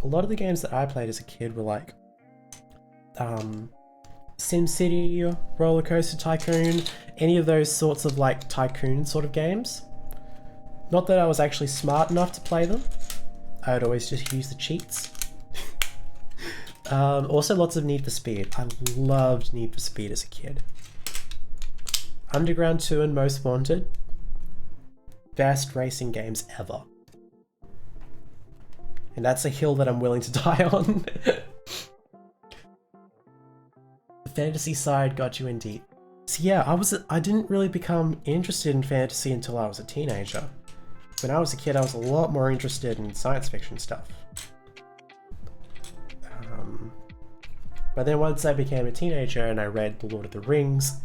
lot of the games that I played as a kid were like SimCity, Roller Coaster Tycoon, any of those sorts of like tycoon sort of games. Not that I was actually smart enough to play them. I would always just use the cheats. Also lots of Need for Speed. I loved Need for Speed as a kid. Underground 2 and Most Wanted. Best racing games ever. And that's a hill that I'm willing to die on. The fantasy side got you in deep. So yeah, I didn't really become interested in fantasy until I was a teenager. When I was a kid, I was a lot more interested in science fiction stuff. But then once I became a teenager and I read The Lord of the Rings,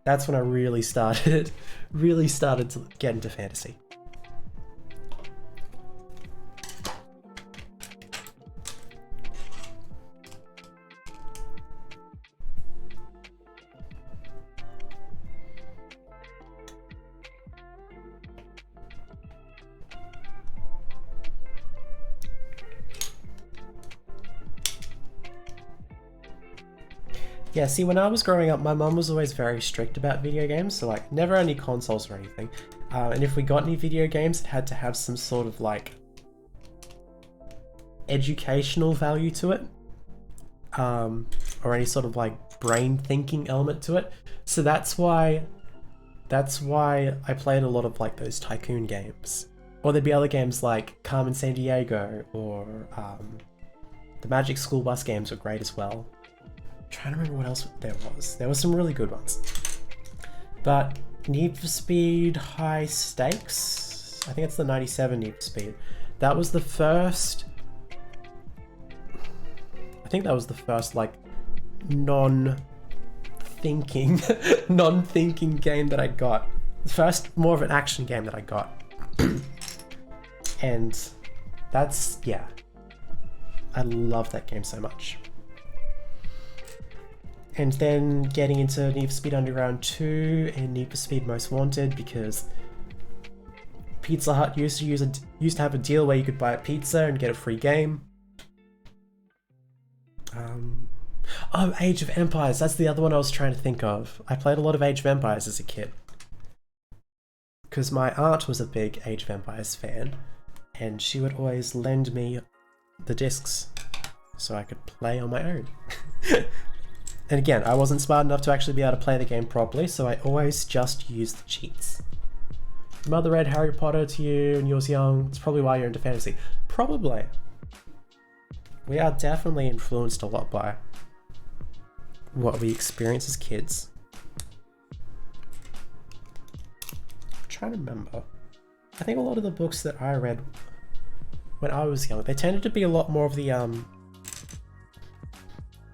that's when I really started to get into fantasy. Yeah, see, when I was growing up, my mum was always very strict about video games, so like never any consoles or anything. And if we got any video games, it had to have some sort of like educational value to it, or any sort of like brain thinking element to it. So that's why I played a lot of like those tycoon games. Or there'd be other games like Carmen Sandiego or the Magic School Bus games were great as well. I'm trying to remember what else there was. There were some really good ones. But Need for Speed High Stakes, I think it's the 97 Need for Speed. That was the first, I think that was the first like non-thinking game that I got. The first more of an action game that I got. And that's, yeah. I love that game so much. And then getting into Need for Speed Underground 2 and Need for Speed Most Wanted, because Pizza Hut used to have a deal where you could buy a pizza and get a free game. Oh, Age of Empires, that's the other one I was trying to think of. I played a lot of Age of Empires as a kid. Because my aunt was a big Age of Empires fan, and she would always lend me the discs so I could play on my own. And again, I wasn't smart enough to actually be able to play the game properly, so I always just used the cheats. Mother read Harry Potter to you when you was young. It's probably why you're into fantasy. Probably. We are definitely influenced a lot by what we experience as kids. I'm trying to remember. I think a lot of the books that I read when I was young, they tended to be a lot more of the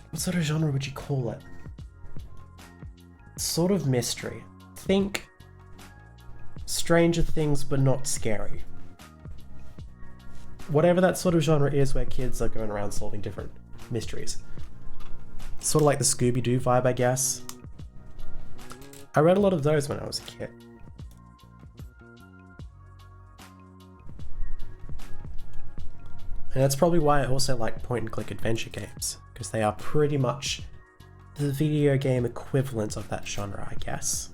what sort of genre would you call it? Sort of mystery. Think Stranger Things, but not scary. Whatever that sort of genre is where kids are going around solving different mysteries. Sort of like the Scooby-Doo vibe, I guess. I read a lot of those when I was a kid. And that's probably why I also like point-and-click adventure games, because they are pretty much the video game equivalent of that genre, I guess.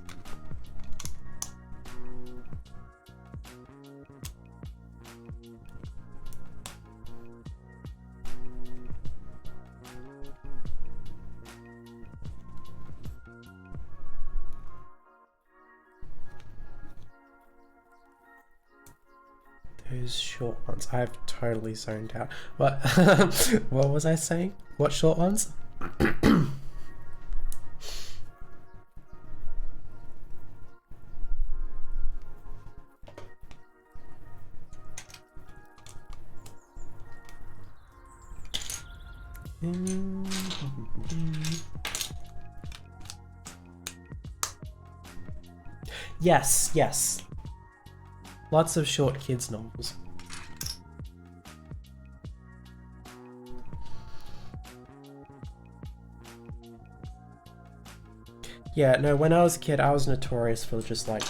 Those short ones. I've totally zoned out. What? What was I saying? What short ones? Yes, yes. Lots of short kids novels. Yeah, no, when I was a kid, I was notorious for just like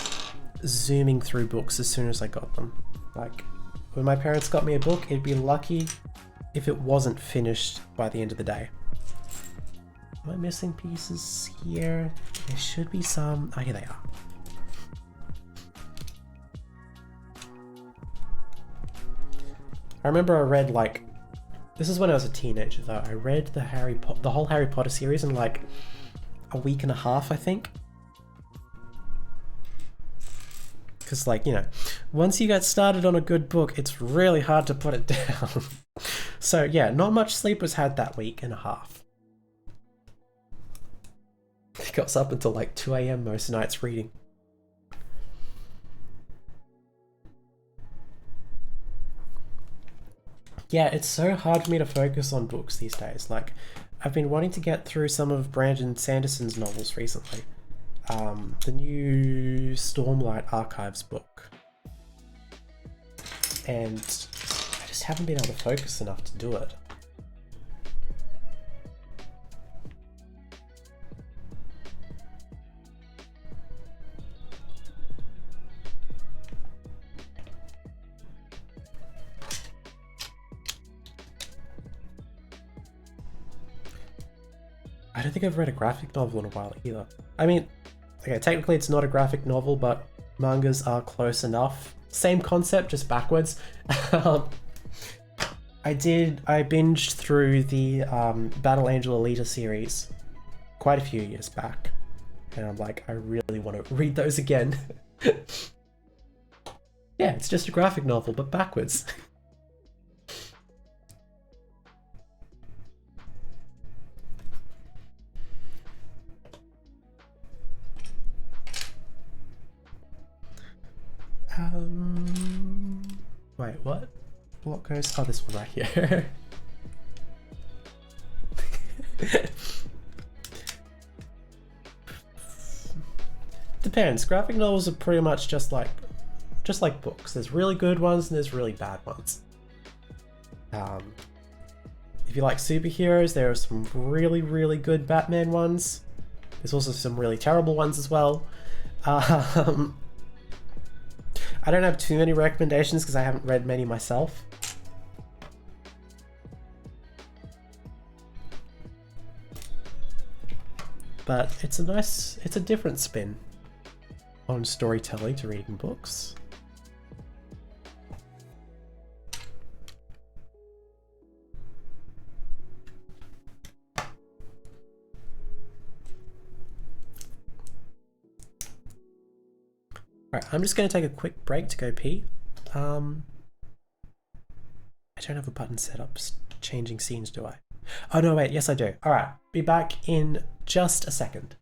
zooming through books as soon as I got them. Like, when my parents got me a book, it'd be lucky if it wasn't finished by the end of the day. Am I missing pieces here? There should be some. Oh, here they are. I remember I read like, this is when I was a teenager though. I read the whole Harry Potter series in like a week and a half, I think. Because like, you know, once you get started on a good book, it's really hard to put it down. So yeah, not much sleep was had that week and a half. It got up until like 2 AM most nights reading. Yeah, it's so hard for me to focus on books these days. Like, I've been wanting to get through some of Brandon Sanderson's novels recently. The new Stormlight Archives book. And I just haven't been able to focus enough to do it. I don't think I've read a graphic novel in a while either. I mean, okay, technically it's not a graphic novel, but mangas are close enough. Same concept, just backwards. I binged through the Battle Angel Alita series quite a few years back. And I'm like, I really want to read those again. Yeah, it's just a graphic novel, but backwards. Wait, what? What goes? Oh, this one right here. Depends. Graphic novels are pretty much just like books. There's really good ones and there's really bad ones. If you like superheroes, there are some really, really good Batman ones. There's also some really terrible ones as well. I don't have too many recommendations because I haven't read many myself. But it's a different spin on storytelling to reading books. Alright, I'm just going to take a quick break to go pee. I don't have a button set up changing scenes, do I? Oh no, wait, yes I do. Alright, be back in just a second.